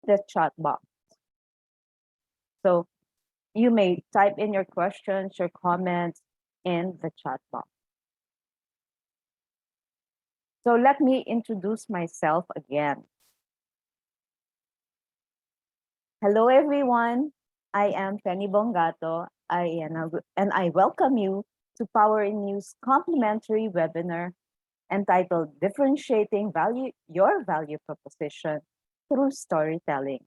the chat box. So you may type in your questions, your comments in the chat box. So let me introduce myself again. Hello, everyone. I am Penny Bongato. And I welcome you to POWERinU's complimentary webinar entitled Differentiating Your Value Proposition Through Storytelling.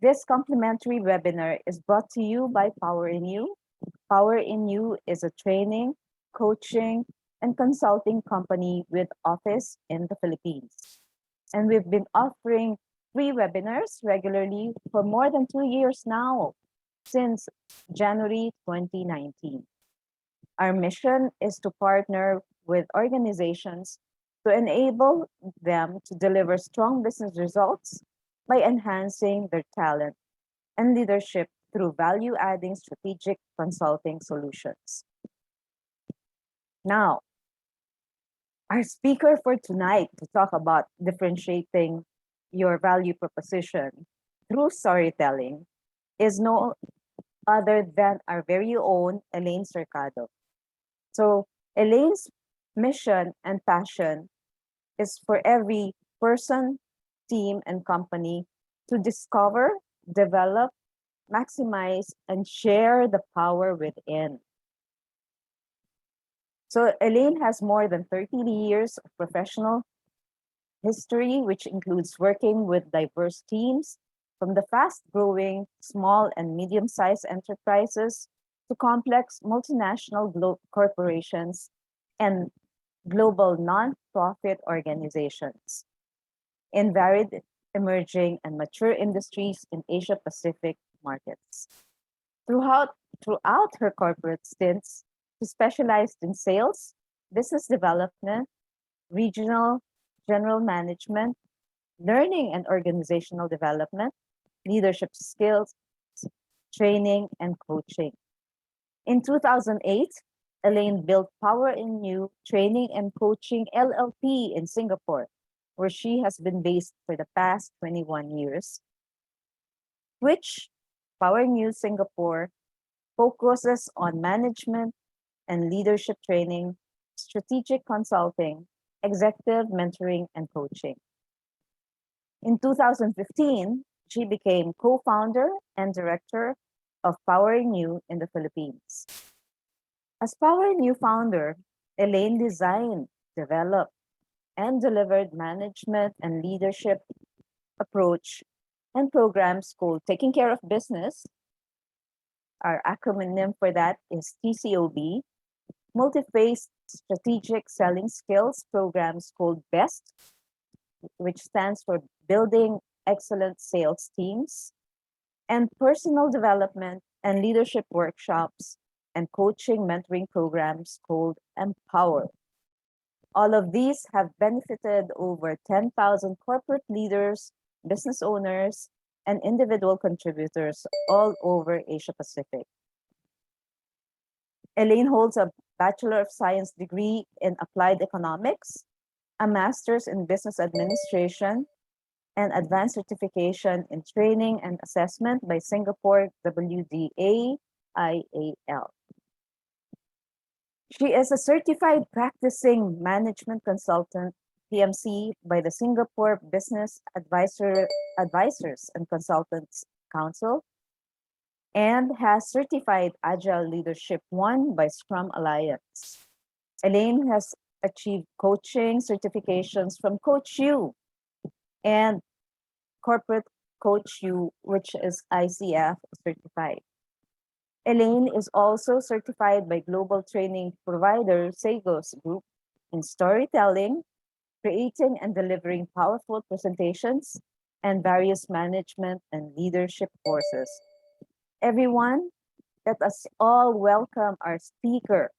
This complimentary webinar is brought to you by POWERinU. POWERinU is a training, coaching, and consulting company with office in the Philippines. And we've been offering free webinars regularly for more than 2 years now, since January 2019. Our mission is to partner with organizations to enable them to deliver strong business results by enhancing their talent and leadership through value-adding strategic consulting solutions. Now, our speaker for tonight to talk about differentiating your value proposition through storytelling is no other than our very own Elaine Cercado. So Elaine's mission and passion is for every person, team, and company to discover, develop, maximize, and share the power within. So Elaine has more than 30 years of professional history, which includes working with diverse teams, from the fast-growing small and medium-sized enterprises to complex multinational corporations and global non-profit organizations in varied emerging and mature industries in Asia-Pacific markets. Throughout her corporate stints, she specialized in sales, business development, regional general management, learning and organizational development, leadership skills, training, and coaching. In 2008, Elaine built POWERinU Training and Coaching LLP in Singapore, where she has been based for the past 21 years, which POWERinU Singapore focuses on management and leadership training, strategic consulting, executive mentoring, and coaching. In 2015, she became co-founder and director of POWERinU in the Philippines. As POWERinU founder, Elaine designed, developed, and delivered management and leadership approach and programs called Taking Care of Business. Our acronym for that is TCOB, multi-phase strategic selling skills programs called BEST, which stands for Building Excellent Sales Teams, and personal development and leadership workshops and coaching mentoring programs called Empower. All of these have benefited over 10,000 corporate leaders, business owners, and individual contributors all over Asia Pacific. Elaine holds a Bachelor of Science degree in Applied Economics, a Master's in Business Administration, and Advanced Certification in Training and Assessment by Singapore WDA IAL. She is a certified practicing management consultant, PMC, by the Singapore Business Advisors and Consultants Council, and has certified Agile Leadership 1 by Scrum Alliance. Elaine has achieved coaching certifications from Coach U and Corporate Coach U, which is ICF certified. Elaine is also certified by global training provider Sagos Group in storytelling, creating and delivering powerful presentations, and various management and leadership courses. Everyone, let us all welcome our speaker,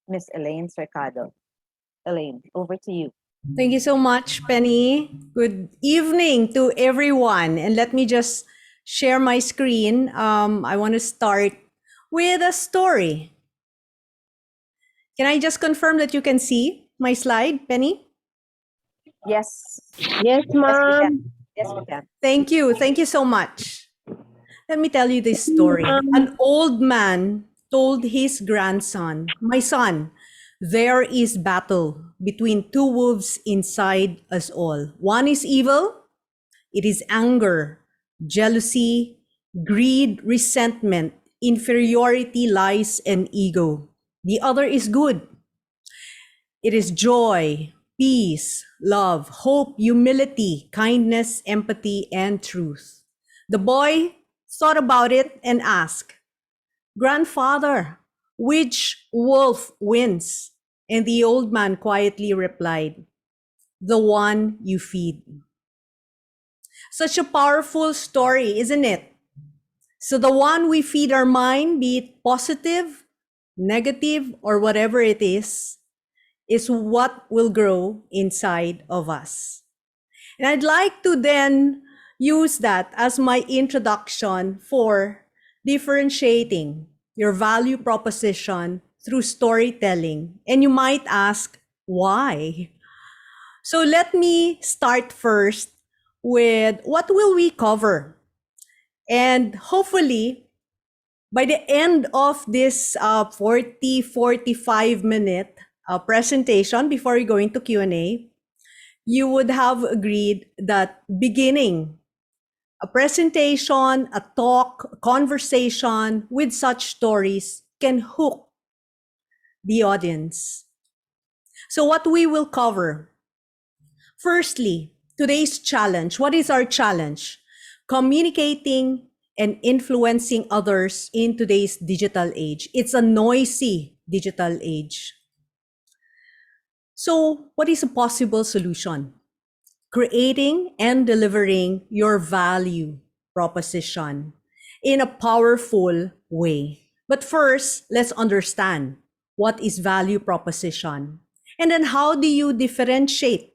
Miss Elaine Cercado. Elaine, over to you. Thank you so much, Penny. Good evening to everyone. And let me just share my screen. I want to start with a story. Can I just confirm that you can see my slide, Penny? Yes. Yes, ma'am. Yes, we can. Thank you. Thank you so much. Let me tell you this story. An old man told his grandson, "My son, there is battle between two wolves inside us all. One is evil, it is anger, jealousy, greed, resentment, inferiority, lies, and ego. The other is good. It is joy, peace, love, hope, humility, kindness, empathy, and truth." The boy thought about it and asked, "Grandfather, which wolf wins?" And the old man quietly replied, "The one you feed." Such a powerful story, isn't it? So the one we feed our mind, be it positive, negative, or whatever it is what will grow inside of us. And I'd like to then use that as my introduction for differentiating your value proposition through storytelling. And you might ask, why? So let me start first with what will we cover? And hopefully, by the end of this 45 minute presentation, before we go into Q&A, you would have agreed that beginning a presentation, a talk, a conversation with such stories can hook the audience. So what we will cover? Firstly, today's challenge. What is our challenge? Communicating and influencing others in today's digital age. It's a noisy digital age. So what is a possible solution? Creating and delivering your value proposition in a powerful way. But first, let's understand what is value proposition. And then how do you differentiate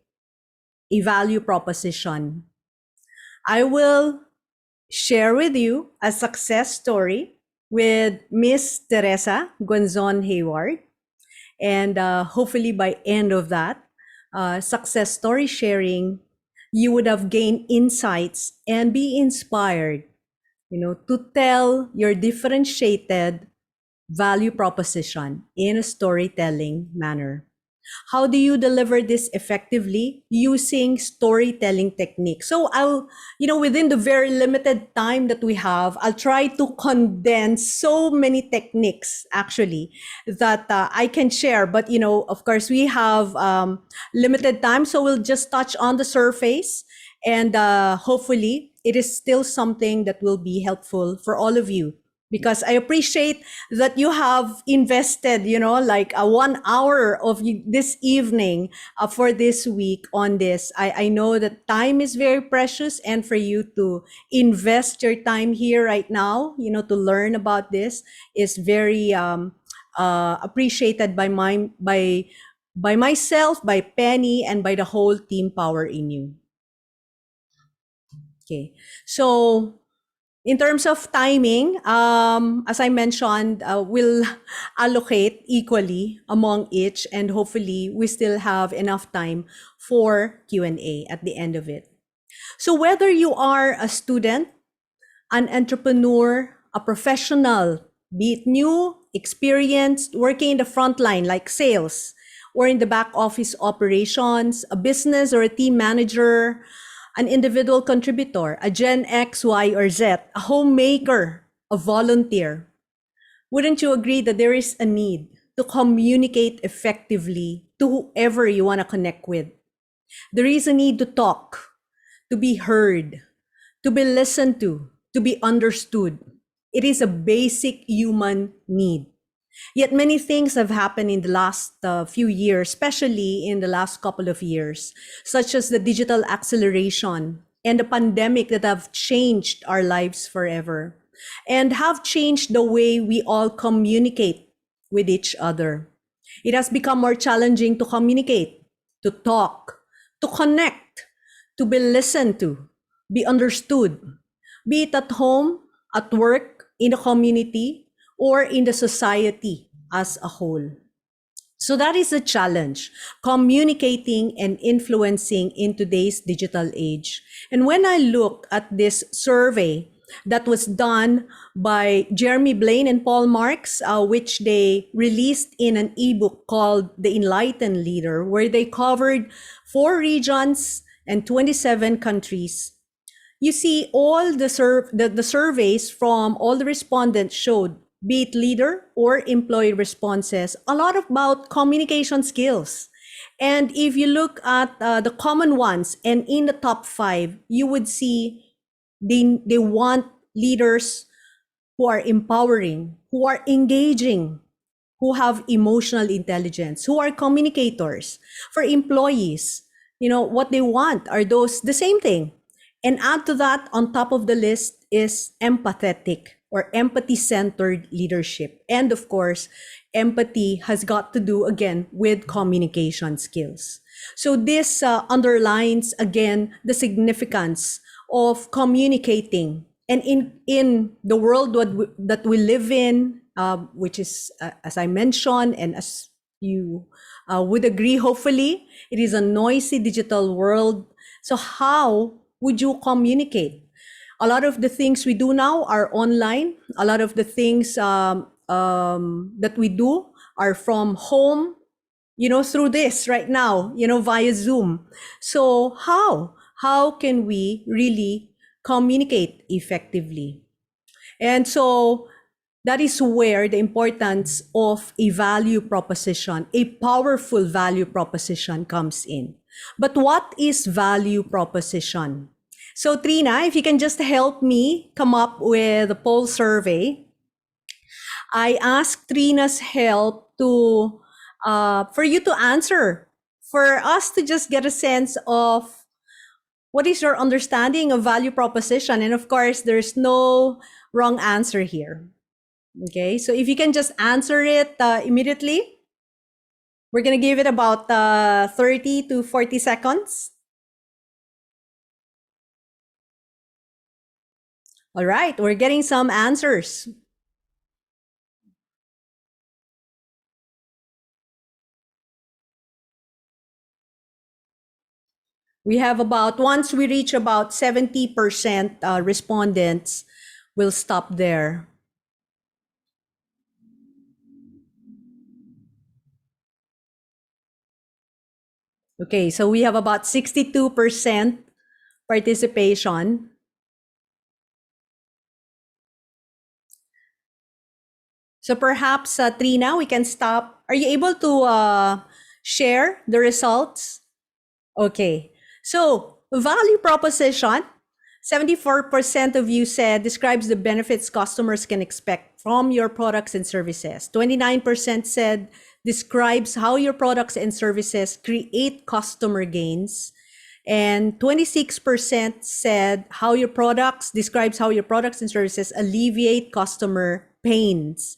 a value proposition? I will share with you a success story with Miss Teresa Guanzon-Hayward. And hopefully by end of that success story sharing, you would have gained insights and be inspired, to tell your differentiated value proposition in a storytelling manner. How do you deliver this effectively? Using storytelling techniques. So I'll, within the very limited time that we have, I'll try to condense so many techniques actually that I can share. But, of course, we have limited time. So we'll just touch on the surface. And hopefully it is still something that will be helpful for all of you, because I appreciate that you have invested, like 1 hour of this evening for this week on this. I know that time is very precious, and for you to invest your time here right now, to learn about this is very appreciated by myself, by Penny, and by the whole team POWERinU. Okay, so in terms of timing, as I mentioned, we'll allocate equally among each, and hopefully we still have enough time for Q&A at the end of it. So whether you are a student, an entrepreneur, a professional, be it new, experienced, working in the front line like sales, or in the back office operations, a business or a team manager, an individual contributor, a Gen X, Y, or Z, a homemaker, a volunteer, wouldn't you agree that there is a need to communicate effectively to whoever you want to connect with? There is a need to talk, to be heard, to be listened to be understood. It is a basic human need. Yet many things have happened in the last few years, especially in the last couple of years, such as the digital acceleration and the pandemic that have changed our lives forever and have changed the way we all communicate with each other. It has become more challenging to communicate, to talk, to connect, to be listened to, be understood, be it at home, at work, in the community, or in the society as a whole. So that is a challenge, communicating and influencing in today's digital age. And when I look at this survey that was done by Jeremy Blaine and Paul Marks, which they released in an ebook called The Enlightened Leader, where they covered 4 regions and 27 countries. You see, all the surveys from all the respondents showed, be it leader or employee responses, a lot about communication skills. And if you look at the common ones and in the top 5, you would see they want leaders who are empowering, who are engaging, who have emotional intelligence, who are communicators. For employees, what they want are those the same thing. And add to that, on top of the list is empathetic or empathy-centered leadership. And of course, empathy has got to do again with communication skills. So this underlines again the significance of communicating. And in the world that we live in, which is, as I mentioned, and as you would agree, hopefully, it is a noisy digital world. So how would you communicate? A lot of the things we do now are online. A lot of the things that we do are from home, through this right now, via Zoom. So how can we really communicate effectively? And so that is where the importance of a value proposition, a powerful value proposition comes in. But what is value proposition? So Trina, if you can just help me come up with a poll survey. I asked Trina's help to for you to answer, for us to just get a sense of what is your understanding of value proposition. And of course, there's no wrong answer here. Okay, so if you can just answer it immediately, we're going to give it about 30 to 40 seconds. All right, we're getting some answers. We have once we reach about 70% respondents, we'll stop there. Okay, so we have about 62% participation. So perhaps, Trina, we can stop. Are you able to share the results? Okay, so value proposition, 74% of you said describes the benefits customers can expect from your products and services. 29% said describes how your products and services create customer gains. And 26% said describes how your products and services alleviate customer pains.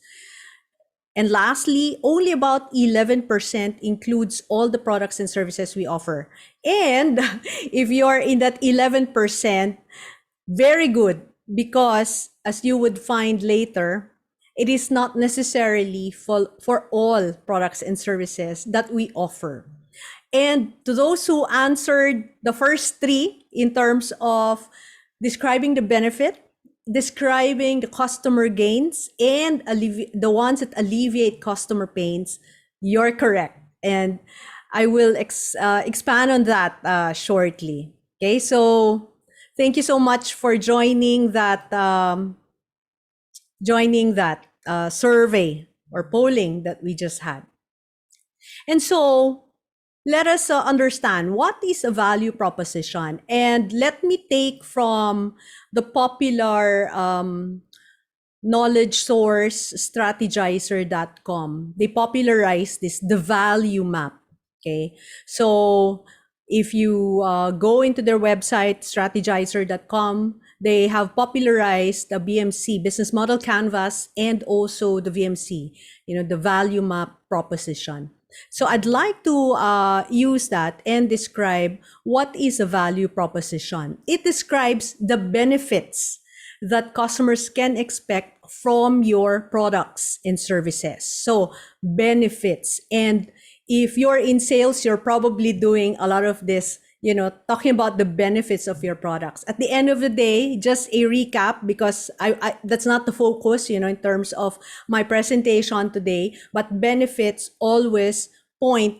And lastly, only about 11% includes all the products and services we offer. And if you're in that 11%, very good, because as you would find later, it is not necessarily for all products and services that we offer. And to those who answered the first 3 in terms of describing the benefit, describing the customer gains, and the ones that alleviate customer pains, you're correct. And I will expand on that shortly. Okay, so thank you so much for joining that survey or polling that we just had. And so let us understand what is a value proposition. And let me take from the popular knowledge source strategizer.com. They popularized the value map. Okay, so if you go into their website, strategizer.com, they have popularized the BMC, Business Model Canvas, and also the VMC, the value map proposition. So I'd like to use that and describe what is a value proposition. It describes the benefits that customers can expect from your products and services. So benefits. And if you're in sales, you're probably doing a lot of this, talking about the benefits of your products. At the end of the day, just a recap, because I that's not the focus, in terms of my presentation today, but benefits always point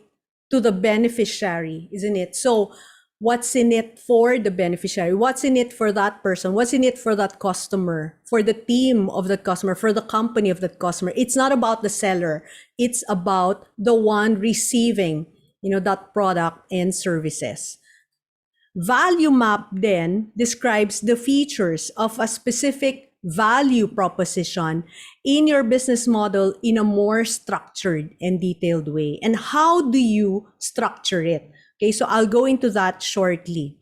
to the beneficiary, isn't it? So what's in it for the beneficiary? What's in it for that person? What's in it for that customer, for the team of that customer, for the company of that customer? It's not about the seller. It's about the one receiving, that product and services. Value map then describes the features of a specific value proposition in your business model in a more structured and detailed way. And how do you structure it? Okay, so I'll go into that shortly.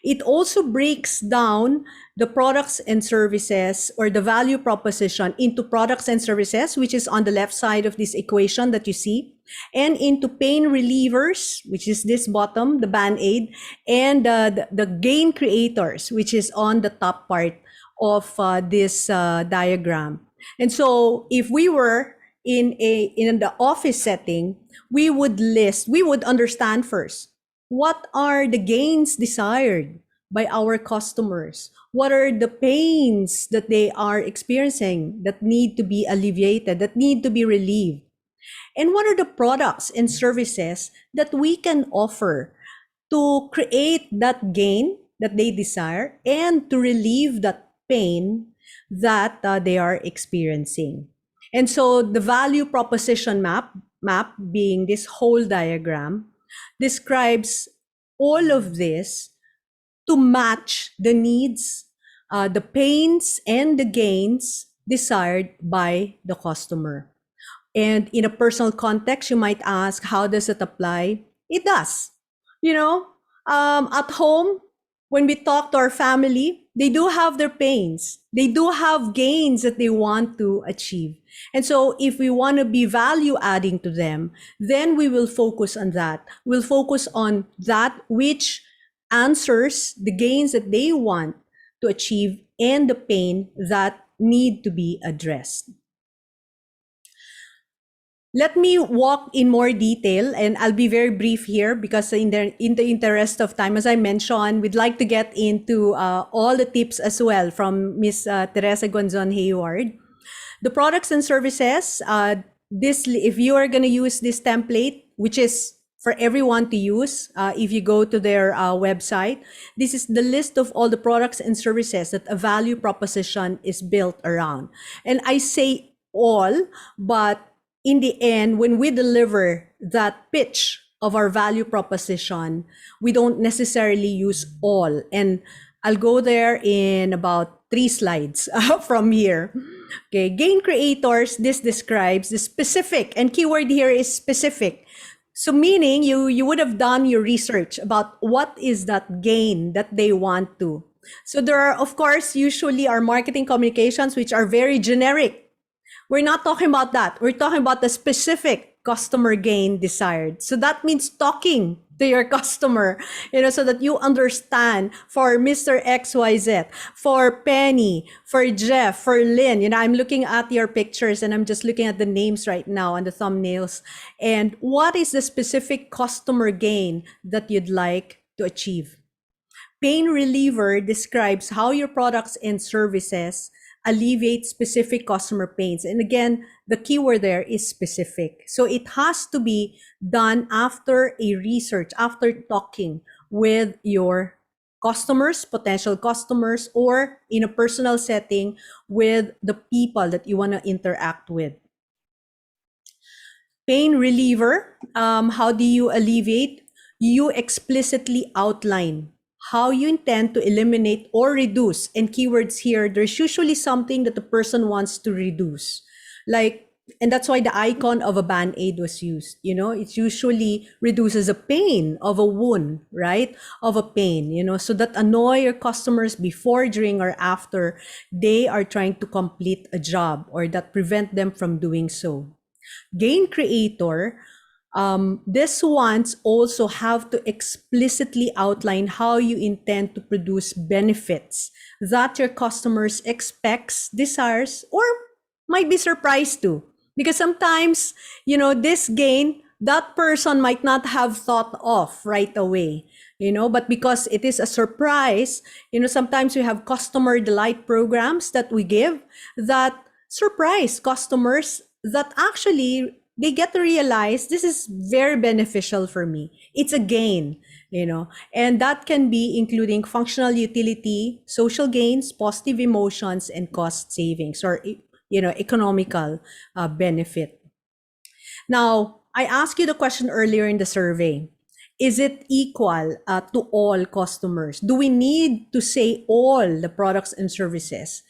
It also breaks down the products and services, or the value proposition, into products and services, which is on the left side of this equation that you see, and into pain relievers, which is this bottom, the Band-Aid, and the gain creators, which is on the top part of this diagram. And so if we were in the office setting, we would understand first, what are the gains desired by our customers? What are the pains that they are experiencing that need to be alleviated, that need to be relieved? And what are the products and services that we can offer to create that gain that they desire and to relieve that pain that they are experiencing? And so the value proposition map being this whole diagram, describes all of this to match the needs, the pains and the gains desired by the customer. And in a personal context, you might ask, how does it apply? It does. At home, when we talk to our family, they do have their pains. They do have gains that they want to achieve. And so if we want to be value adding to them, then we will focus on that. We'll focus on that which answers the gains that they want to achieve and the pain that need to be addressed. Let me walk in more detail, and I'll be very brief here because in the interest of time, as I mentioned, we'd like to get into all the tips as well from Ms. Teresa Guanzon-Hayward. The products and services, if you are going to use this template, which is for everyone to use, if you go to their website, this is the list of all the products and services that a value proposition is built around. And I say all, but in the end, when we deliver that pitch of our value proposition, we don't necessarily use all. And I'll go there in about 3 slides from here. Okay, gain creators, this describes the specific, and keyword here is specific. So meaning you would have done your research about what is that gain that they want to. So there are, of course, usually our marketing communications, which are very generic. We're not talking about that. We're talking about the specific customer gain desired. So that means talking to your customer, so that you understand, for Mr. XYZ, for Penny, for Jeff, for Lynn. I'm looking at your pictures and I'm just looking at the names right now and the thumbnails. And what is the specific customer gain that you'd like to achieve? Pain reliever describes how your products and services alleviate specific customer pains. And again, the keyword there is specific. So it has to be done after a research, after talking with your customers, potential customers, or in a personal setting with the people that you want to interact with. Pain reliever, how do you alleviate? You explicitly outline how you intend to eliminate or reduce. And keywords here, there's usually something that the person wants to reduce. And that's why the icon of a Band-Aid was used. It usually reduces the pain of a wound, right? Of a pain, so that annoy your customers before, during, or after they are trying to complete a job, or that prevent them from doing so. Gain creator, these ones also have to explicitly outline how you intend to produce benefits that your customers expects, desires, or might be surprised to. Because sometimes, this gain, that person might not have thought of right away, but because it is a surprise, sometimes we have customer delight programs that we give that surprise customers that actually they get to realize this is very beneficial for me. It's a gain, and that can be including functional utility, social gains, positive emotions, and cost savings, or economical benefit. Now, I asked you the question earlier in the survey. Is it equal to all customers? Do we need to say all the products and services?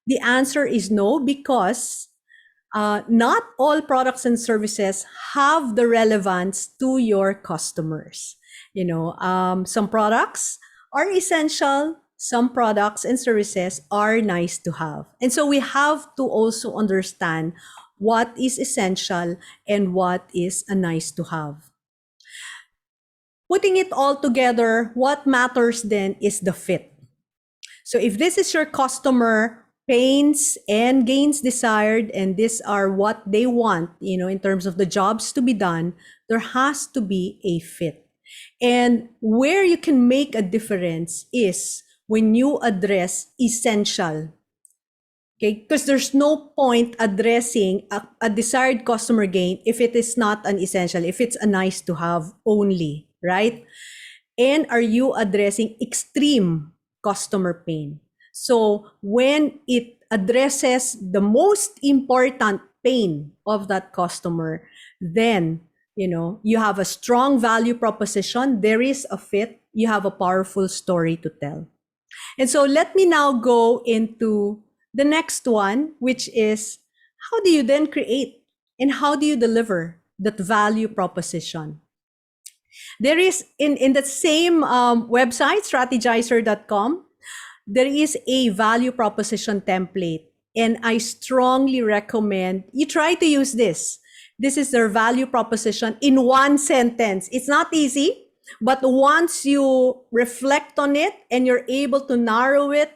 The answer is no, because not all products and services have the relevance to your customers. Some products are essential. Some products and services are nice to have. And so we have to also understand what is essential and what is a nice to have. Putting it all together, what matters then is the fit. So if this is your customer pains and gains desired, and these are what they want, in terms of the jobs to be done, there has to be a fit. And where you can make a difference is when you address essential. Okay, because there's no point addressing a desired customer gain if it is not an essential, if it's a nice to have only, right? And are you addressing extreme customer pain? So when it addresses the most important pain of that customer, then, you have a strong value proposition, there is a fit, you have a powerful story to tell. And so let me now go into the next one, which is how do you then create and how do you deliver that value proposition? There is in the same website, strategizer.com, there is a value proposition template. And I strongly recommend you try to use this. This is their value proposition in one sentence. It's not easy, but once you reflect on it and you're able to narrow it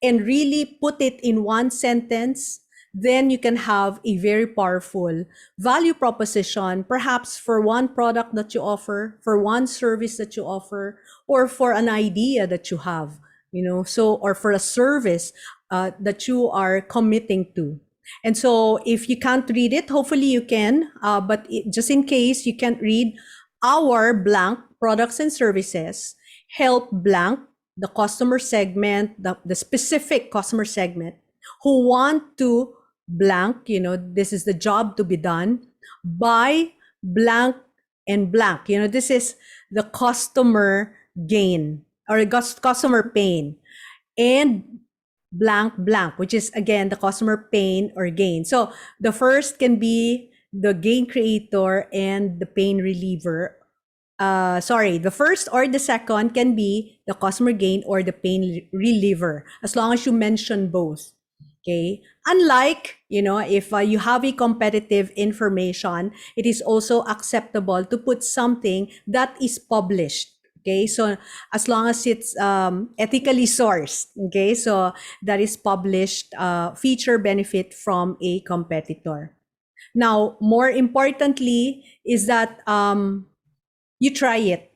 and really put it in one sentence, then you can have a very powerful value proposition, perhaps for one product that you offer, for one service that you offer, or for an idea that you have, or for a service that you are committing to. And so if you can't read it, hopefully you can, but just in case you can't read, our blank products and services help blank the customer segment, the specific customer segment who want to blank, this is the job to be done by blank and blank. This is the customer gain or customer pain, and blank blank, which is again the customer pain or gain. So the first can be the gain creator and the pain reliever. The first or the second can be the customer gain or the pain reliever, as long as you mention both. Okay. Unlike, if you have a competitive information, it is also acceptable to put something that is published. Okay. So as long as it's ethically sourced. Okay. So that is published feature benefit from a competitor. Now, more importantly is that you try it.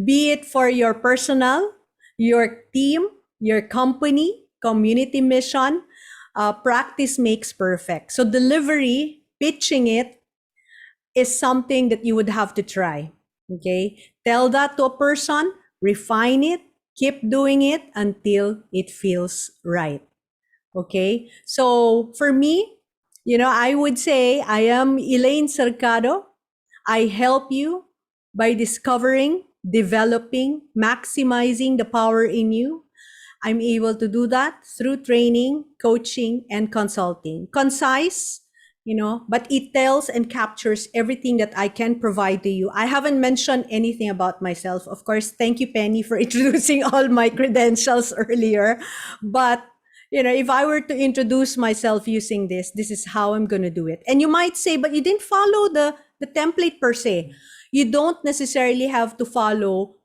Be it for your personal, your team, your company, community mission, practice makes perfect. So delivery, pitching it is something that you would have to try. Okay. Tell that to a person, refine it, keep doing it until it feels right. Okay. So for me, I would say I am Elaine Cercado. I help you by discovering, developing, maximizing the power in you. I'm able to do that through training, coaching, and consulting. Concise, but it tells and captures everything that I can provide to you. I haven't mentioned anything about myself. Of course, thank you, Penny, for introducing all my credentials earlier. But, if I were to introduce myself using this is how I'm going to do it. And you might say, but you didn't follow the template per se. You don't necessarily have to follow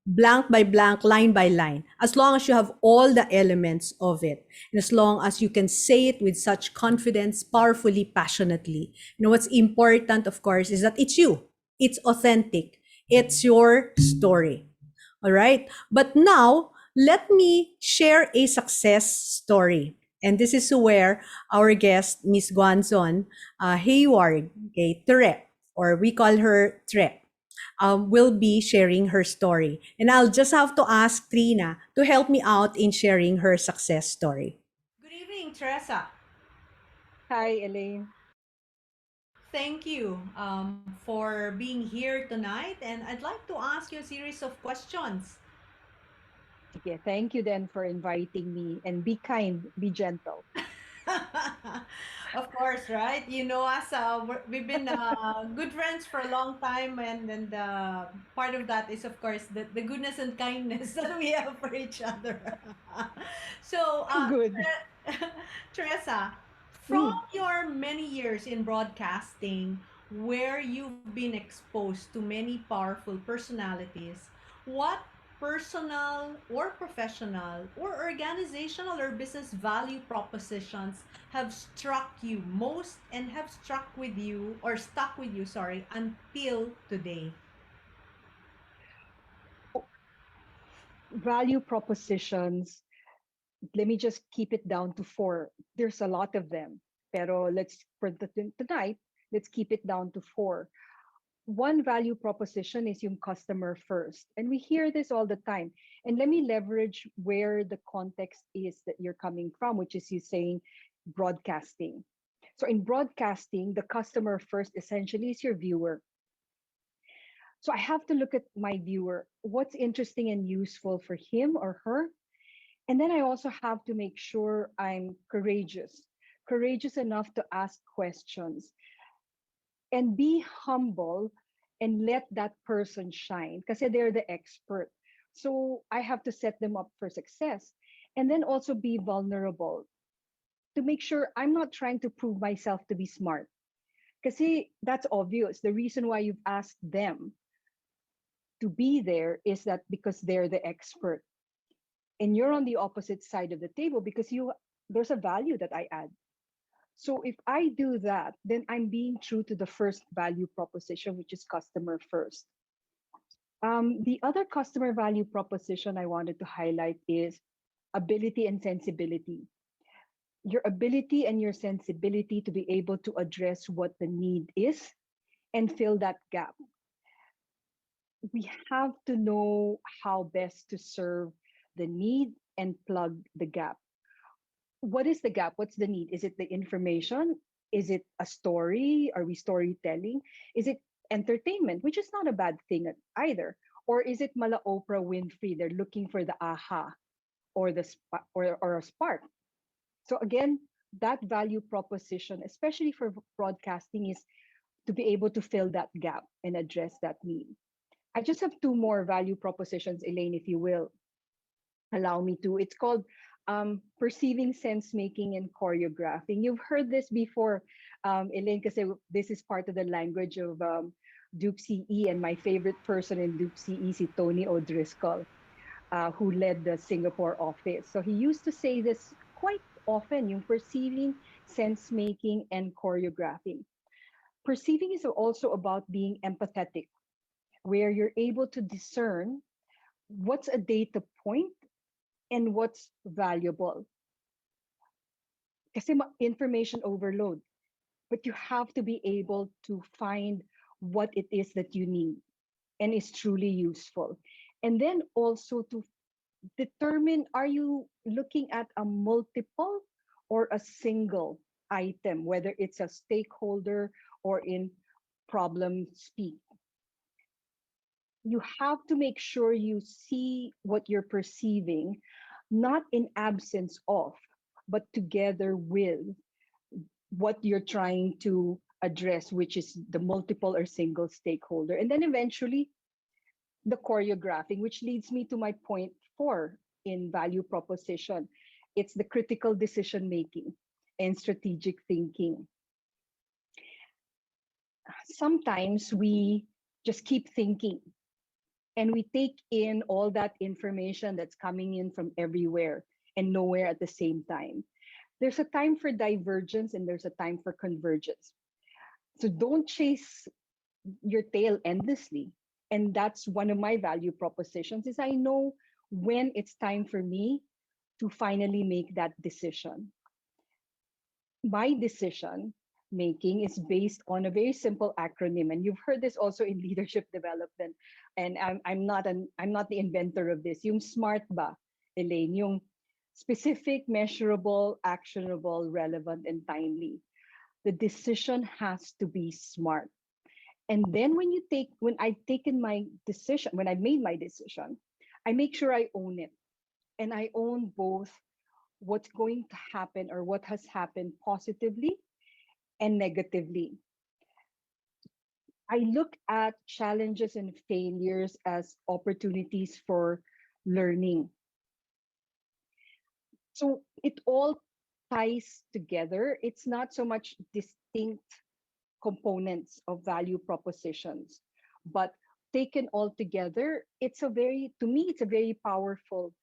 blank by blank, line by line, as long as you have all the elements of it, and as long as you can say it with such confidence, powerfully, passionately. What's important, of course, is that it's you, it's authentic, it's your story. All right. But now, let me share a success story. And this is where our guest, Miss Guanzon Hayward, okay, Tere, or we call her Tre, will be sharing her story. And I'll just have to ask Trina to help me out in sharing her success story. Good evening, Teresa. Hi, Elaine. Thank you for being here tonight. And I'd like to ask you a series of questions. Sige, thank you then for inviting me. And be kind, be gentle. Of course, right? You know us, we've been good friends for a long time, and part of that is, of course, the goodness and kindness that we have for each other. So, Good. Teresa, from Mm. your many years in broadcasting, where you've been exposed to many powerful personalities, what personal or professional or organizational or business value propositions have struck you most and have struck with you or stuck with you, sorry, until today? Value propositions, let me just keep it down to four. There's a lot of them. Pero tonight, let's keep it down to four. One value proposition is yung customer first. And we hear this all the time. And let me leverage where the context is that you're coming from, which is you saying broadcasting. So in broadcasting, the customer first essentially is your viewer. So I have to look at my viewer, what's interesting and useful for him or her. And then I also have to make sure I'm courageous enough to ask questions and be humble and let that person shine because they're the expert. So I have to set them up for success and then also be vulnerable to make sure I'm not trying to prove myself to be smart. Because that's obvious. The reason why you've asked them to be there is that because they're the expert and you're on the opposite side of the table because you there's a value that I add. So if I do that, then I'm being true to the first value proposition, which is customer first. The other customer value proposition I wanted to highlight is ability and sensibility. Your ability and your sensibility to be able to address what the need is and fill that gap. We have to know how best to serve the need and plug the gap. What is the gap? What's the need? Is it the information? Is it a story? Are we storytelling? Is it entertainment, which is not a bad thing either? Or is it mala Oprah Winfrey? They're looking for the aha or or a spark. So again, that value proposition, especially for broadcasting, is to be able to fill that gap and address that need. I just have two more value propositions, Elaine, if you will allow me to. It's called perceiving sense making and choreographing. You've heard this before, Elaine, because this is part of the language of Duke CE, and my favorite person in Duke CE is Tony O'Driscoll, who led the Singapore office. So he used to say this quite often, yung perceiving, sense making, and choreographing. Perceiving is also about being empathetic, where you're able to discern what's a data point and what's valuable. Kasi information overload, but you have to be able to find what it is that you need and is truly useful. And then also to determine, are you looking at a multiple or a single item, whether it's a stakeholder or in problem speak. You have to make sure you see what you're perceiving, not in absence of, but together with what you're trying to address, which is the multiple or single stakeholder. And then eventually, the choreographing, which leads me to my point four in value proposition. It's the critical decision making and strategic thinking. Sometimes we just keep thinking and we take in all that information that's coming in from everywhere and nowhere at the same time. There's a time for divergence and there's a time for convergence. So don't chase your tail endlessly. And that's one of my value propositions is I know when it's time for me to finally make that decision. My decision making is based on a very simple acronym, and you've heard this also in leadership development, and I'm not the inventor of this. Yung SMART ba, Elaine, yung specific, measurable, actionable, relevant, and timely. The decision has to be smart. And then when I've taken my decision, when I've made my decision, I make sure I own it, and I own both what's going to happen or what has happened positively and negatively. I look at challenges and failures as opportunities for learning. So it all ties together. It's not so much distinct components of value propositions, but taken all together, to me, it's a very powerful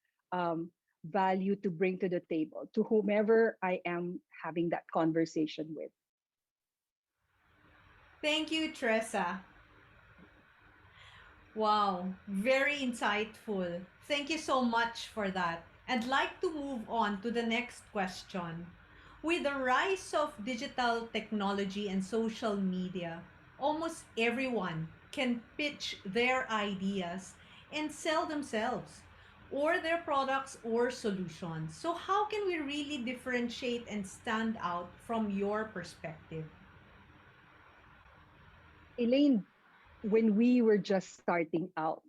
value to bring to the table to whomever I am having that conversation with. Thank you, Teresa. Wow, very insightful. Thank you so much for that. I'd like to move on to the next question. With the rise of digital technology and social media, almost everyone can pitch their ideas and sell themselves or their products or solutions. So, how can we really differentiate and stand out from your perspective? Elaine, when we were just starting out,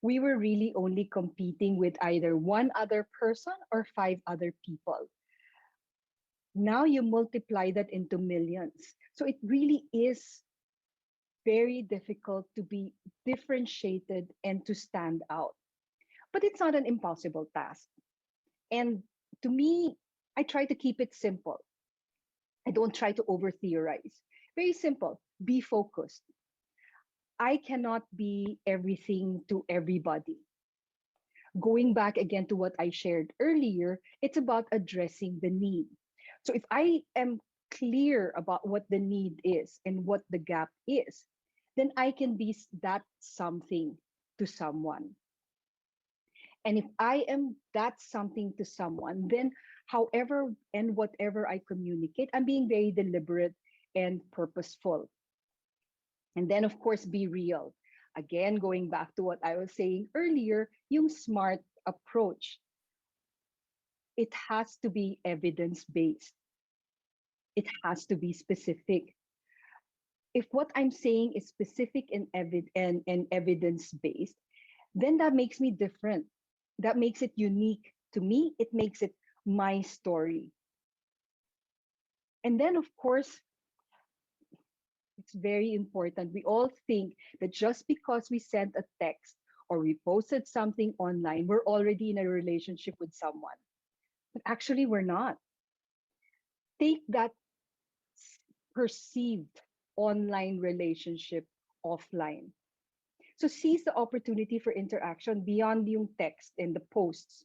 we were really only competing with either one other person or five other people. Now you multiply that into millions. So it really is very difficult to be differentiated and to stand out. But it's not an impossible task. And to me, I try to keep it simple. I don't try to over theorize. Very simple. Be focused. I cannot be everything to everybody. Going back again to what I shared earlier, it's about addressing the need. So if I am clear about what the need is and what the gap is, then I can be that something to someone. And if I am that something to someone, then however and whatever I communicate, I'm being very deliberate and purposeful. And then, of course, be real. Again, going back to what I was saying earlier, yung SMART approach, it has to be evidence-based. It has to be specific. If what I'm saying is specific and evidence-based, then that makes me different. That makes it unique to me. It makes it my story. And then, of course, it's very important. We all think that just because we sent a text or we posted something online, we're already in a relationship with someone. But actually, we're not. Take that perceived online relationship offline. So seize the opportunity for interaction beyond yung text and the posts.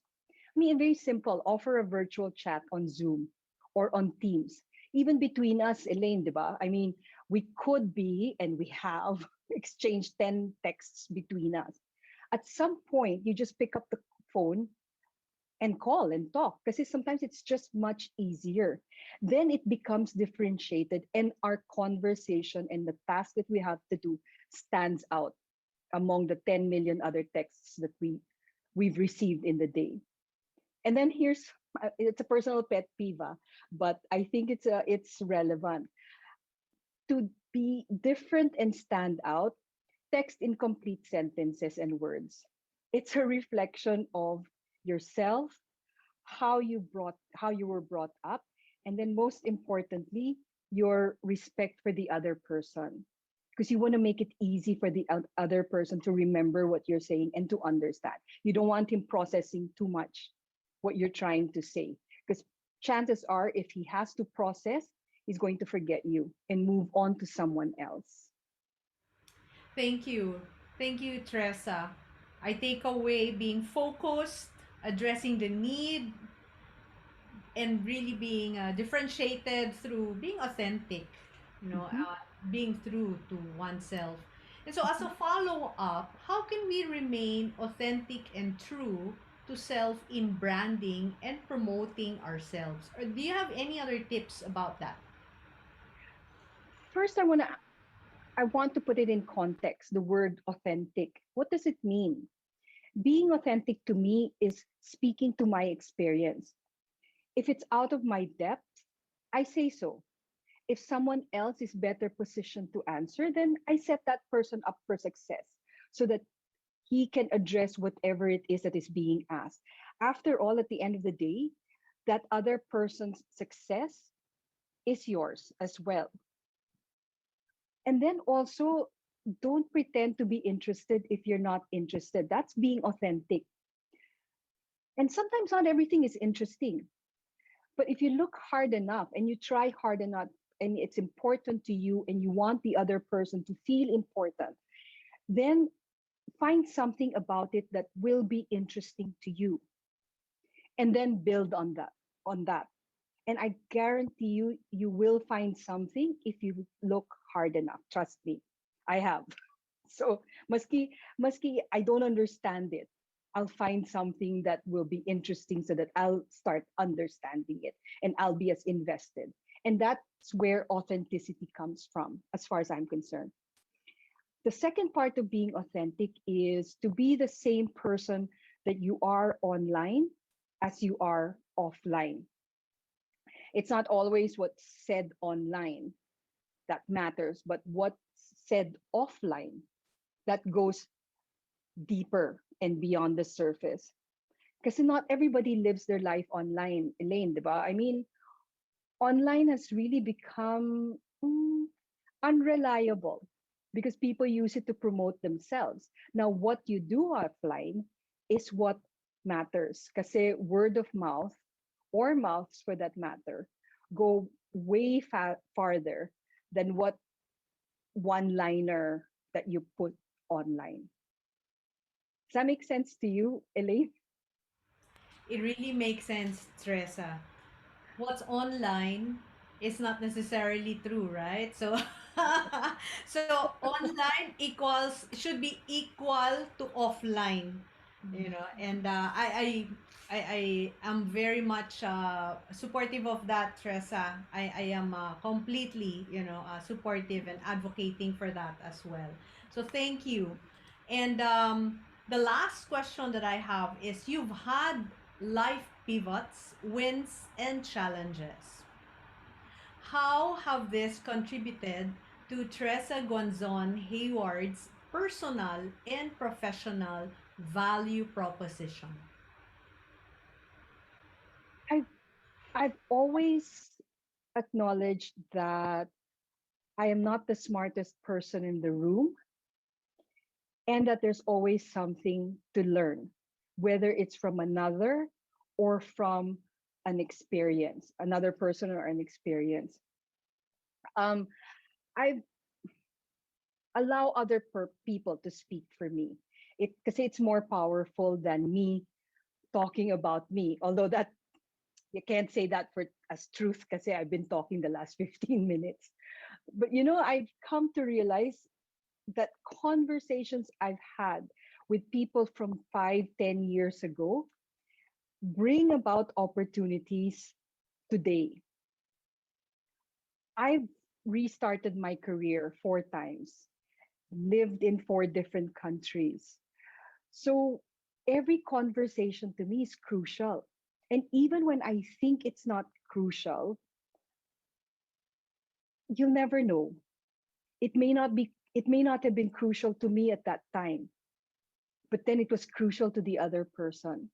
I mean, very simple. Offer a virtual chat on Zoom or on Teams. Even between us, Elaine, diba? I mean, we could be, and we have, exchanged 10 texts between us. At some point, you just pick up the phone and call and talk because sometimes it's just much easier. Then it becomes differentiated, and our conversation and the task that we have to do stands out among the 10 million other texts that we've received in the day. And then it's a personal pet peeve, but I think it's relevant. To be different and stand out, text incomplete sentences and words. It's a reflection of yourself, how you were brought up, and then most importantly, your respect for the other person. Because you want to make it easy for the other person to remember what you're saying and to understand. You don't want him processing too much what you're trying to say. Because chances are, if he has to process, he's going to forget you and move on to someone else. Thank you. Thank you, Teresa. I take away being focused, addressing the need, and really being differentiated through being authentic, you know, Mhm, being true to oneself. And so, as a mhm. follow up, how can we remain authentic and true to self in branding and promoting ourselves? Or do you have any other tips about that? First, I want to put it in context, the word authentic. What does it mean? Being authentic to me is speaking to my experience. If it's out of my depth, I say so. If someone else is better positioned to answer, then I set that person up for success so that he can address whatever it is that is being asked. After all, at the end of the day, that other person's success is yours as well. And then also, don't pretend to be interested if you're not interested. That's being authentic. And sometimes not everything is interesting. But if you look hard enough and you try hard enough and it's important to you and you want the other person to feel important, then find something about it that will be interesting to you and then build on that. And I guarantee you you will find something if you look hard enough. Trust me. I have. So maski I don't understand it, I'll find something that will be interesting so that I'll start understanding it and I'll be as invested. And that's where authenticity comes from, as far as I'm concerned. The second part of being authentic is to be the same person that you are online as you are offline. It's not always what's said online that matters, but what's said offline that goes deeper and beyond the surface. Because not everybody lives their life online, Elaine, diba? I mean, online has really become unreliable because people use it to promote themselves. Now, what you do offline is what matters. Kasi word of mouth, or mouths for that matter, go way farther than what one liner that you put online. Does that make sense to you, Elaine? It really makes sense, Teresa. What's online is not necessarily true, right? So so online equals should be equal to offline, you know. And I am very much supportive of that, Teresa. I am completely, you know, supportive and advocating for that as well. So thank you. And the last question that I have is, you've had life pivots, wins, and challenges. How have this contributed to Teresa Guanzon-Hayward's personal and professional value proposition? I've I've always acknowledged that I am not the smartest person in the room and that there's always something to learn, whether it's from another or from an experience, another person or an experience. Um, I allow other people to speak for me. It because it's more powerful than me talking about me. Although that you can't say that for as truth because I've been talking the last 15 minutes. But I've come to realize that conversations I've had with people from 5, 10 years ago bring about opportunities today. I've restarted my career 4 times, lived in 4 different countries. So every conversation to me is crucial. And even when I think it's not crucial, you'll never know. It may not have been crucial to me at that time, but then it was crucial to the other person.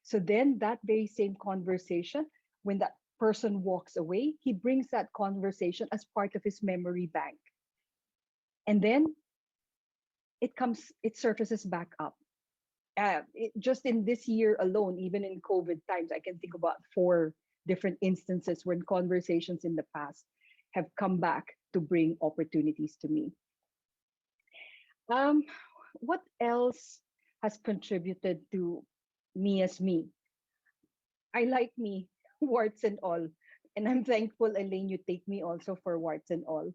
So then that very same conversation, when that person walks away, he brings that conversation as part of his memory bank. And then it surfaces back up. Just in this year alone, even in COVID times, I can think about 4 different instances when conversations in the past have come back to bring opportunities to me. Um, what else? has contributed to me as me. I like me, warts and all. And I'm thankful, Elaine, you take me also for warts and all.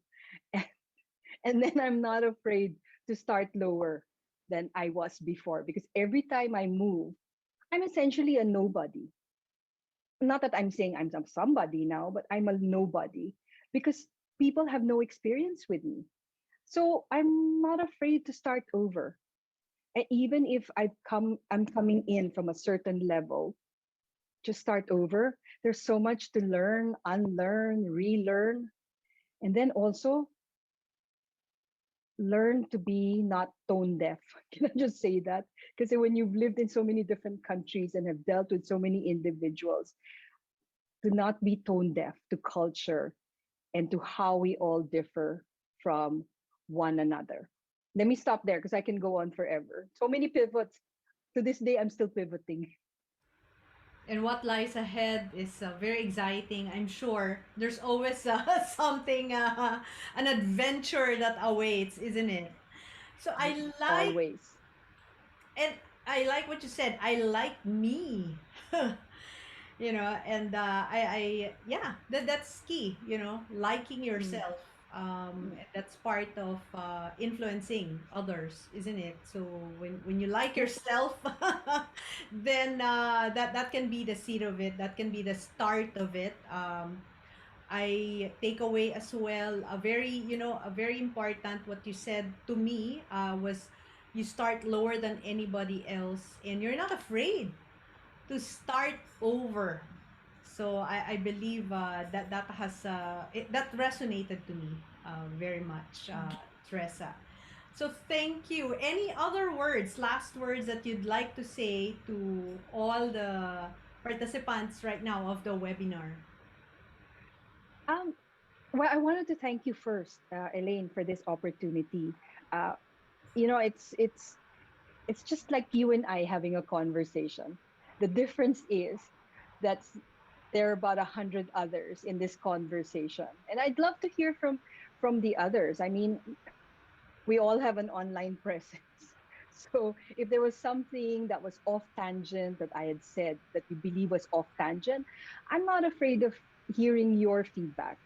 And then I'm not afraid to start lower than I was before, because every time I move, I'm essentially a nobody. Not that I'm saying I'm somebody now, but I'm a nobody because people have no experience with me. So I'm not afraid to start over. And even if I'm coming in from a certain level, just start over. There's so much to learn, unlearn, relearn, and then also learn to be not tone deaf. Can I just say that? Because when you've lived in so many different countries and have dealt with so many individuals, to not be tone deaf to culture and to how we all differ from one another. Let me stop there because I can go on forever. So many pivots. To this day, I'm still pivoting. And what lies ahead is very exciting. I'm sure there's always something, an adventure that awaits, isn't it? So Always. and I like what you said. I like me. And yeah, that's key, liking Mm, yourself. mm, And that's part of influencing others, isn't it? So when you like yes. yourself, then that can be the seed of it, that can be the start of it. I take away as well a very important what you said to me was you start lower than anybody else and you're not afraid to start over. So I believe that resonated to me very much, Teresa. So thank you. Any other words, last words that you'd like to say to all the participants right now of the webinar? Um, well, I wanted to thank you first, Elaine, for this opportunity. Uh, it's just like you and I having a conversation. The difference is that there are about 100 others in this conversation, and I'd love to hear from the others. I mean, we all have an online presence. So if there was something that was off tangent that I had said that you believe was off tangent, I'm not afraid of hearing your feedback.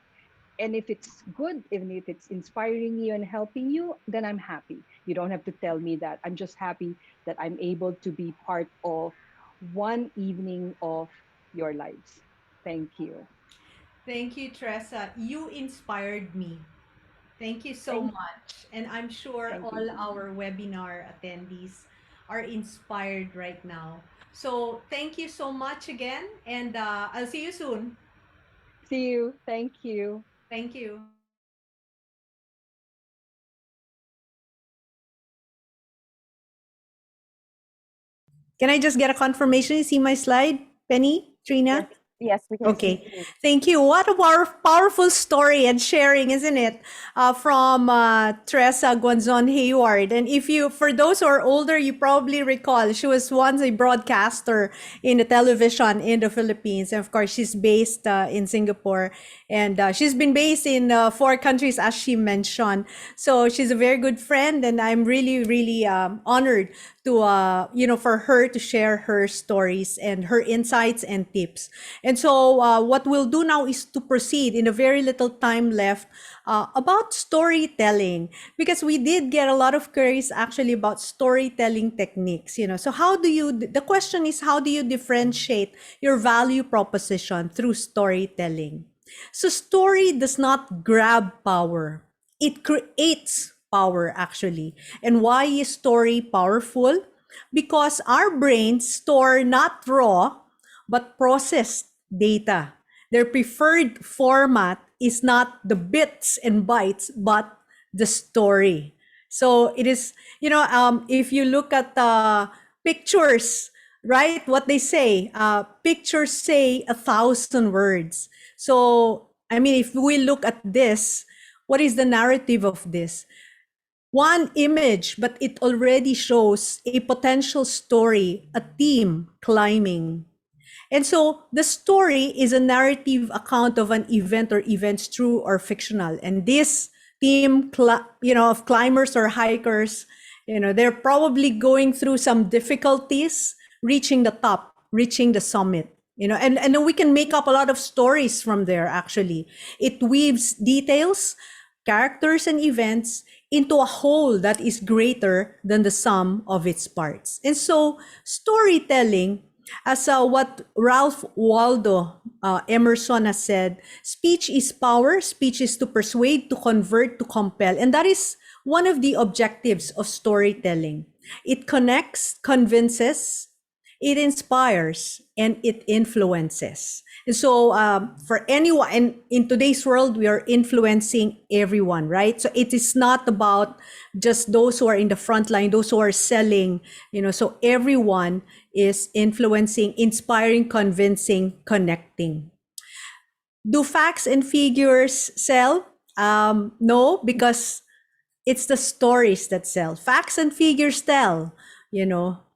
And if it's good, even if it's inspiring you and helping you, then I'm happy. You don't have to tell me that. I'm just happy that I'm able to be part of one evening of your lives. Thank you. Thank you, Teresa. You inspired me. Thank you so Thank, much. And I'm sure thank all you. our webinar attendees are inspired right now. So thank you so much again. And I'll see you soon. See you. Thank you. Thank you. Can I just get a confirmation? You see my slide, Penny, Yes, Trina? yes, we can see Okay. you. Thank you. What a powerful story and sharing, isn't it? From Teresa Guanzon-Hayward. And for those who are older, you probably recall she was once a broadcaster in the television in the Philippines. And of course, she's based in Singapore. And she's been based in 4 countries, as she mentioned. So she's a very good friend. And I'm really, really honored to, for her to share her stories and her insights and tips. And so, what we'll do now is to proceed in a very little time left about storytelling, because we did get a lot of queries actually about storytelling techniques. So the question is, how do you differentiate your value proposition through storytelling? So, story does not grab power, it creates power actually. And why is story powerful? Because our brains store not raw but processed data. Their preferred format is not the bits and bytes, but the story. So it is, if you look at pictures, right, what they say, pictures say 1,000 words. So, I mean, if we look at this, what is the narrative of this? One image, but it already shows a potential story, a theme climbing. And so the story is a narrative account of an event or events, true or fictional. And this team, of climbers or hikers They're probably going through some difficulties reaching the top, reaching the summit. And then we can make up a lot of stories from there. Actually, it weaves details, characters, and events into a whole that is greater than the sum of its parts. And so storytelling, as what Ralph Waldo Emerson has said, speech is power, speech is to persuade, to convert, to compel. And that is one of the objectives of storytelling. It connects, convinces, it inspires, and it influences. And so for anyone, and in today's world, we are influencing everyone, right? So it is not about just those who are in the front line, those who are selling, so everyone is influencing, inspiring, convincing, connecting. Do facts and figures sell? No, because it's the stories that sell. Facts and figures tell,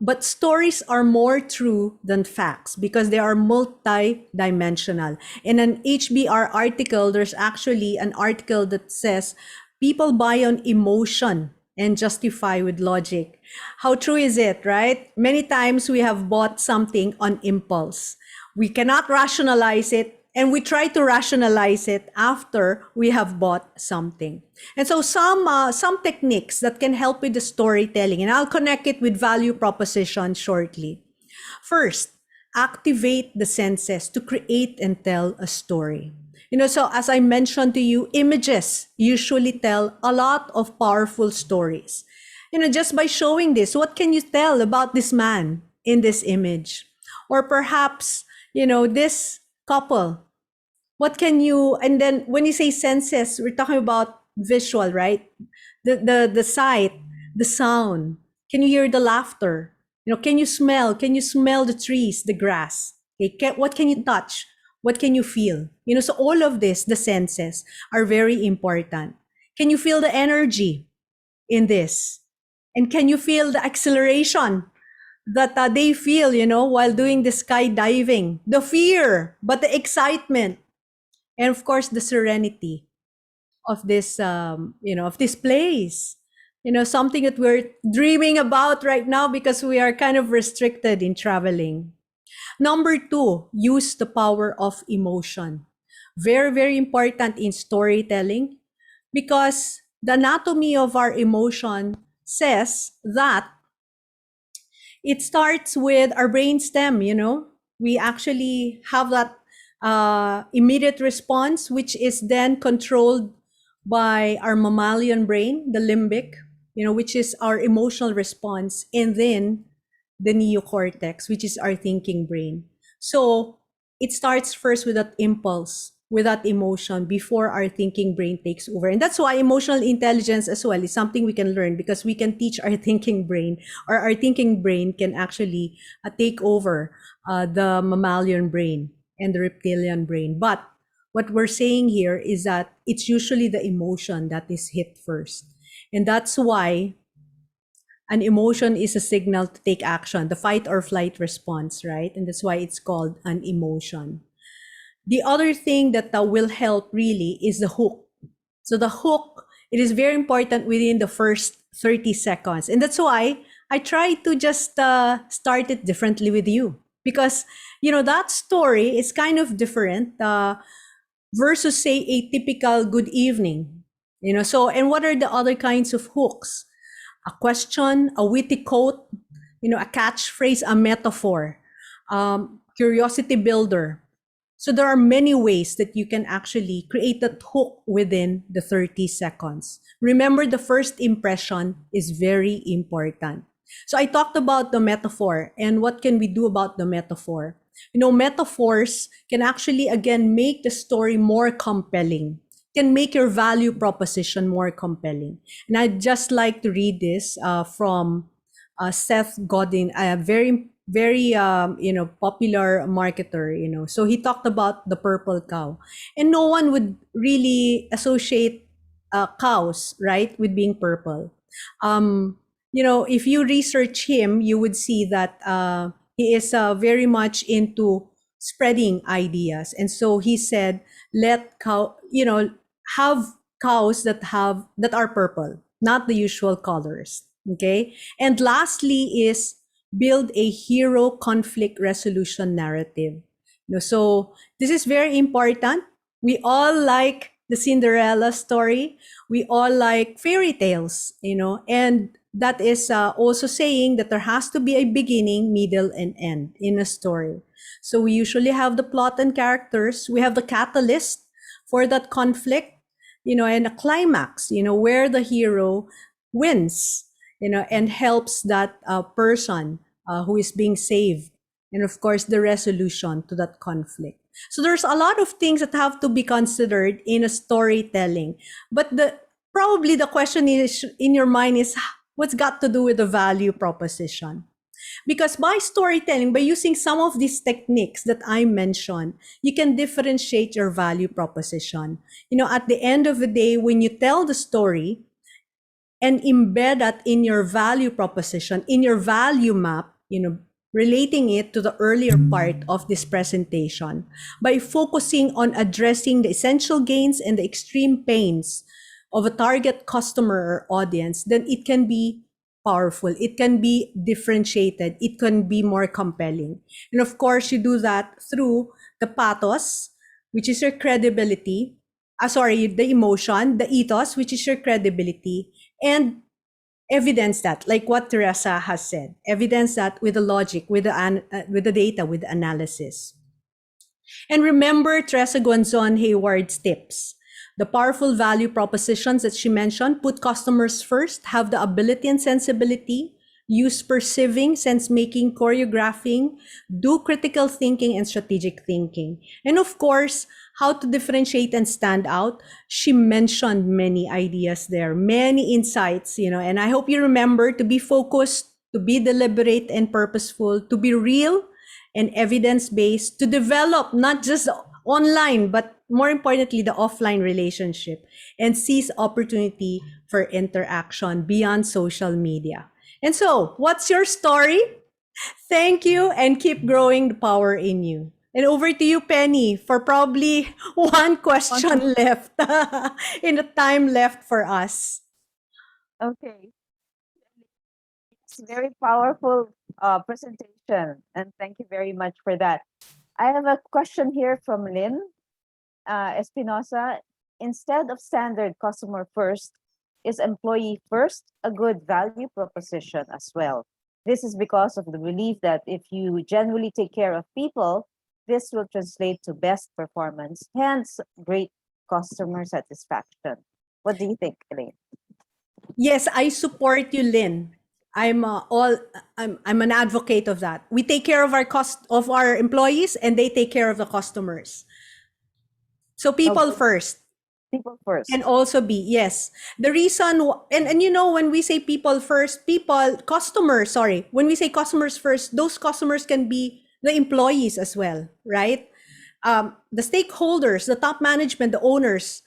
but stories are more true than facts because they are multi-dimensional. In an HBR article, there's actually an article that says people buy on emotion and justify with logic. How true is it, right? Many times we have bought something on impulse. We cannot rationalize it, and we try to rationalize it after we have bought something. And so some techniques that can help with the storytelling, and I'll connect it with value proposition shortly. First, activate the senses to create and tell a story. So as I mentioned to you, images usually tell a lot of powerful stories. Just by showing this, what can you tell about this man in this image? Or perhaps, this couple. What can you, and then when you say senses, we're talking about visual, right? The sight, the sound. Can you hear the laughter? Can you smell? Can you smell the trees, the grass? Okay, what can you touch? What can you feel? So all of this, the senses, are very important. Can you feel the energy in this? And can you feel the acceleration that they feel, while doing the skydiving? The fear, but the excitement. And of course, the serenity of this, of this place. Something that we're dreaming about right now because we are kind of restricted in traveling. Number 2, use the power of emotion. Very, very important in storytelling because the anatomy of our emotion says that it starts with our brainstem, We actually have that immediate response, which is then controlled by our mammalian brain, the limbic, which is our emotional response, and then the neocortex, which is our thinking brain. So it starts first with that impulse, with that emotion before our thinking brain takes over. And that's why emotional intelligence as well is something we can learn because we can teach our thinking brain, or our thinking brain can actually take over the mammalian brain and the reptilian brain. But what we're saying here is that it's usually the emotion that is hit first. And that's why an emotion is a signal to take action, the fight or flight response, right? And that's why it's called an emotion. The other thing that will help really is the hook. So the hook, it is very important within the first 30 seconds. And that's why I try to just start it differently with you. Because, that story is kind of different versus, say, a typical good evening. So, and what are the other kinds of hooks? A question, a witty quote, a catchphrase, a metaphor, curiosity builder. So there are many ways that you can actually create that hook within the 30 seconds. Remember, the first impression is very important. So I talked about the metaphor and what can we do about the metaphor. Metaphors can actually, again, make the story more compelling, can make your value proposition more compelling. And I'd just like to read this from Seth Godin, a very popular marketer. So he talked about the purple cow, and no one would really associate cows, right, with being purple. If you research him, you would see that he is very much into spreading ideas. And so he said, have cows that are purple, not the usual colors. Okay. And lastly is build a hero conflict resolution narrative. So this is very important. We all like the Cinderella story. We all like fairy tales, and that is also saying that there has to be a beginning, middle, and end in a story. So we usually have the plot and characters. We have the catalyst for that conflict, and a climax, where the hero wins, and helps that person who is being saved. And of course, the resolution to that conflict. So there's a lot of things that have to be considered in a storytelling. But probably the question is in your mind is, what's got to do with the value proposition? Because by storytelling, by using some of these techniques that I mentioned, you can differentiate your value proposition. At the end of the day, when you tell the story and embed that in your value proposition, in your value map, relating it to the earlier part of this presentation, by focusing on addressing the essential gains and the extreme pains of a target customer or audience, then it can be powerful. It can be differentiated. It can be more compelling. And of course, you do that through the pathos, which is your credibility. The emotion, the ethos, which is your credibility, and evidence that, like what Teresa has said, evidence that with the logic, with the data, with the analysis. And remember Teresa Guanzon-Hayward's tips. The powerful value propositions that she mentioned: put customers first, have the ability and sensibility, use perceiving, sense-making, choreographing, do critical thinking and strategic thinking. And of course, how to differentiate and stand out. She mentioned many ideas there, many insights, and I hope you remember to be focused, to be deliberate and purposeful, to be real and evidence-based, to develop not just online, but more importantly, the offline relationship, and seize opportunity for interaction beyond social media. And so, what's your story? Thank you, and keep growing the power in you. And over to you, Penny, for probably one question left in the time left for us. Okay. It's a very powerful presentation, and thank you very much for that. I have a question here from Lynn Espinosa. Instead of standard customer first, is employee first a good value proposition as well? This is because of the belief that if you genuinely take care of people, this will translate to best performance, hence great customer satisfaction. What do you think, Elaine? Yes, I support you, Lynn. I'm an advocate of that. We take care of our employees, and they take care of the customers. So people first. People first. Can also be, yes. The reason, and when we say people first, when we say customers first, those customers can be the employees as well, right? The stakeholders, the top management, the owners,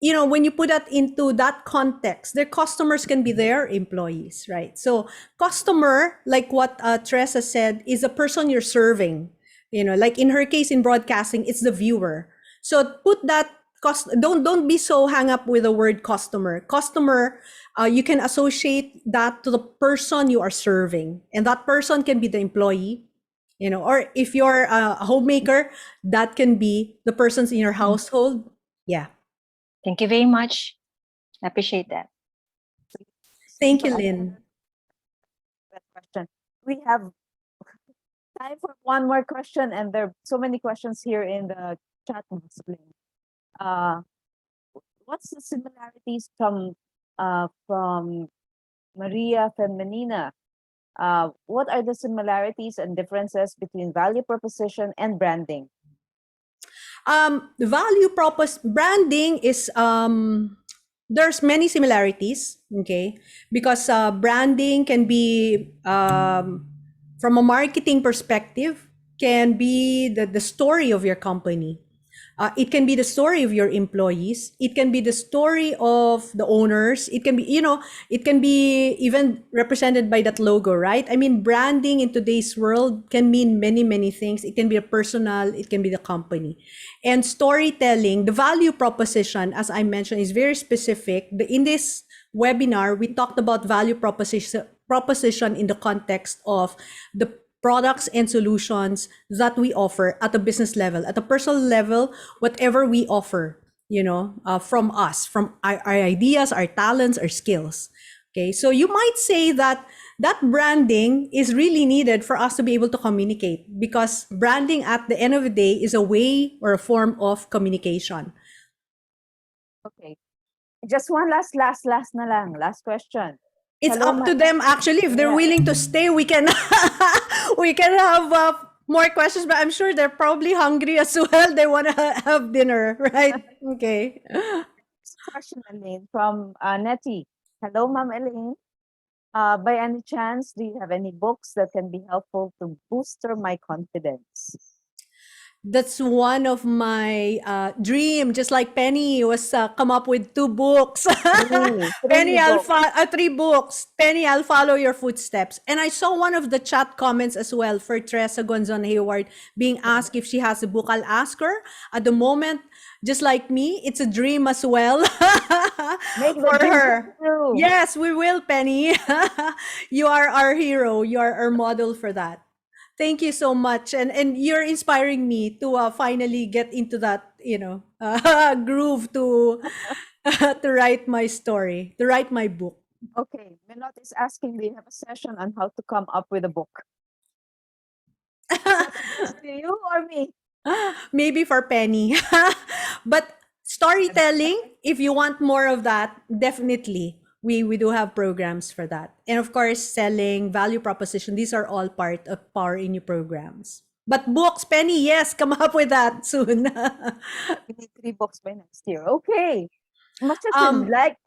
when you put that into that context, their customers can be their employees, right? So customer, like what Teresa said, is a person you're serving. Like in her case in broadcasting, it's the viewer. So put that don't be so hung up with the word customer. Customer, you can associate that to the person you are serving, and that person can be the employee, or if you're a homemaker, that can be the persons in your household. Yeah. Thank you very much. I appreciate that. Thank you, Lynn. That question. We have time for one more question, and there are so many questions here in the chat box. What's the similarities from Maria Femenina? What are the similarities and differences between value proposition and branding? Branding is there's many similarities, okay? Because branding can be from a marketing perspective, can be the story of your company. It can be the story of your employees. It can be the story of the owners. It can be, it can be even represented by that logo, right? I mean, branding in today's world can mean many, many things. It can be a personal, it can be the company. And storytelling, the value proposition, as I mentioned, is very specific. In this webinar, we talked about value proposition in the context of the products and solutions that we offer at a business level, at a personal level, whatever we offer, from us, from our ideas, our talents, our skills. Okay, so you might say that that branding is really needed for us to be able to communicate, because branding at the end of the day is a way or a form of communication. Okay. Just one last na lang. Last question. It's Hello, up to them actually. If they're Yeah. willing to stay, we can we can have more questions. But I'm sure they're probably hungry as well. They want to have dinner, right? Okay. Next question, Elaine, from Nettie. Hello, Ma'am Elaine. By any chance, do you have any books that can be helpful to booster my confidence? That's one of my dream. Just like Penny was come up with 2 books. Penny, books. 3 books. Penny, I'll follow your footsteps. And I saw one of the chat comments as well for Teresa Guanzon-Hayward being asked if she has a book. I'll ask her. At the moment, just like me, it's a dream as well Make the for dream her. come true. Yes, we will, Penny. You are our hero. You are our model for that. Thank you so much, and you're inspiring me to finally get into that groove to to write my story, to write my book. Okay, Minot is asking, do you have a session on how to come up with a book? To you or me? Maybe for Penny. But storytelling, if you want more of that, definitely we do have programs for that. And of course, selling, value proposition, these are all part of POWERinU programs. But books, Penny, yes, come up with that soon. We need 3 books by next year. Okay. Much as Um, you'd like.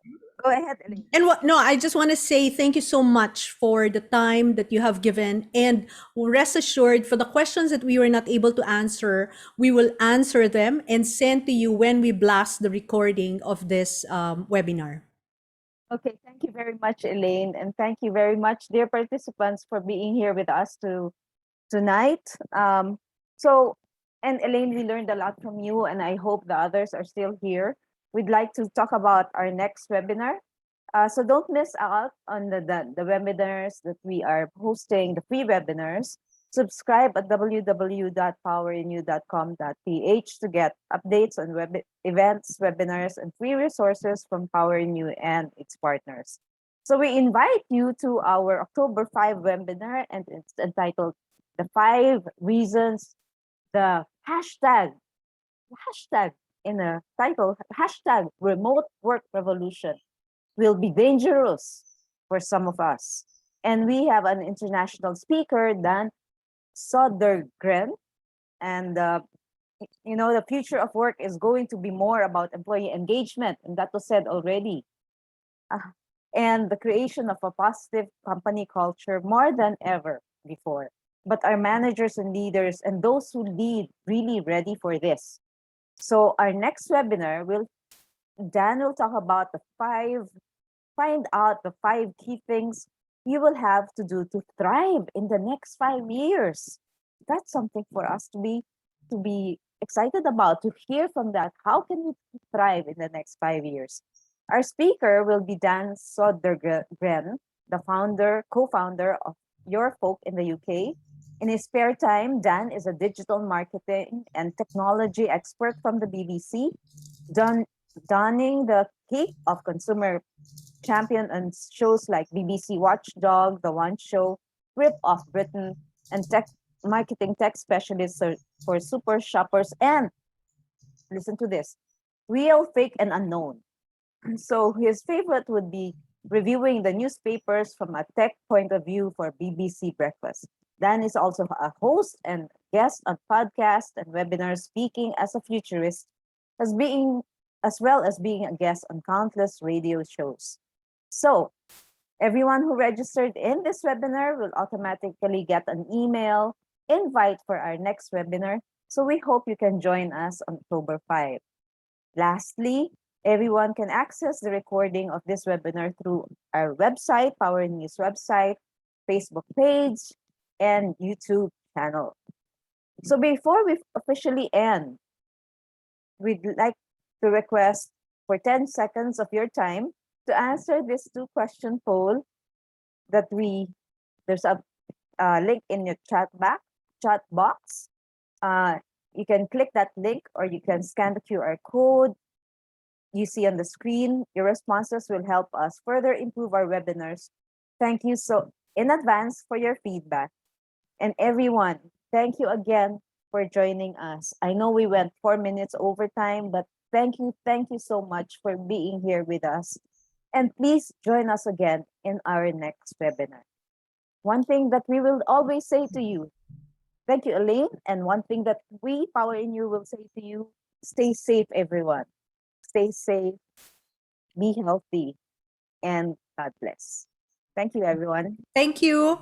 Go ahead, Elaine. And no, I just want to say thank you so much for the time that you have given. And rest assured, for the questions that we were not able to answer, we will answer them and send to you when we blast the recording of this webinar. Okay, thank you very much, Elaine. And thank you very much, dear participants, for being here with us tonight. And Elaine, we learned a lot from you, and I hope the others are still here. We'd like to talk about our next webinar. So don't miss out on the webinars that we are hosting, the free webinars. Subscribe at www.powerinu.com.ph to get updates on events, webinars, and free resources from POWERinU and its partners. So we invite you to our October 5 webinar, and it's entitled The 5 Reasons the hashtag in the title, hashtag remote work revolution will be dangerous for some of us. And we have an international speaker, Dan Sodergren. And, the future of work is going to be more about employee engagement. And that was said already. And the creation of a positive company culture more than ever before. But our managers and leaders and those who lead really ready for this. So our next webinar Dan will talk about find out the 5 key things you will have to do to thrive in the next 5 years. That's something for us to be excited about, to hear from that. How can we thrive in the next 5 years? Our speaker will be Dan Sodergren, the co-founder of Your Folk in the UK. In his spare time, Dan is a digital marketing and technology expert from the BBC, donning the cape of consumer champion on shows like BBC Watchdog, The One Show, Rip Off Britain, and marketing tech specialists for super shoppers, and listen to this, real, fake, and unknown. So his favorite would be reviewing the newspapers from a tech point of view for BBC Breakfast. Dan is also a host and guest on podcasts and webinars, speaking as a futurist, as well as being a guest on countless radio shows. So everyone who registered in this webinar will automatically get an email invite for our next webinar. So we hope you can join us on October 5. Lastly, everyone can access the recording of this webinar through our website, POWERinU's website, Facebook page, and YouTube channel. So before we officially end, we'd like to request for 10 seconds of your time to answer this 2-question poll that there's a link in your chat box. You can click that link or you can scan the QR code you see on the screen. Your responses will help us further improve our webinars. Thank you so in advance for your feedback. And everyone, thank you again for joining us. I know we went 4 minutes over time, but thank you so much for being here with us. And please join us again in our next webinar. One thing that we will always say to you, thank you, Elaine. And one thing that we, POWERinU, will say to you, stay safe, everyone. Stay safe, be healthy, and God bless. Thank you, everyone. Thank you.